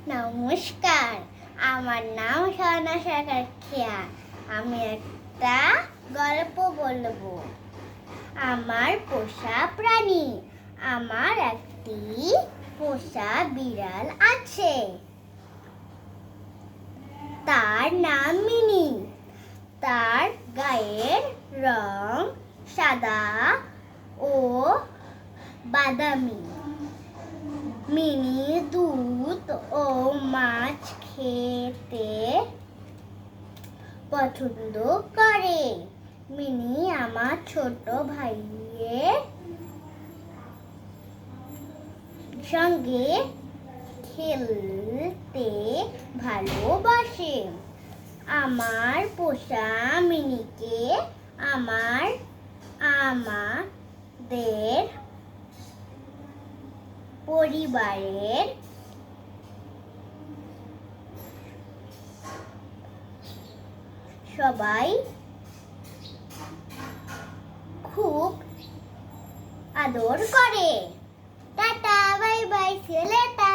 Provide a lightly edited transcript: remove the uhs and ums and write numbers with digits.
নমস্কার, আমার নাম স্বর্ণা সরকার খেয়া। আমি একটা গল্প বলবো। আমার পোষা প্রাণী। আমার একটি পোষা বিড়াল আছে। তার নাম মিনি। তার গায়ের রং সাদা ও বাদামি। মিনি দুধ ও মাছ খেতে পছন্দ করে। মিনি আমার ছোট ভাইয়ের সঙ্গে খেলতে ভালোবাসে। আমার পোষা মিনিকে আমাদের পরিবারের সবাই খুব আদর করে। Ta ta, bye bye, see you letter.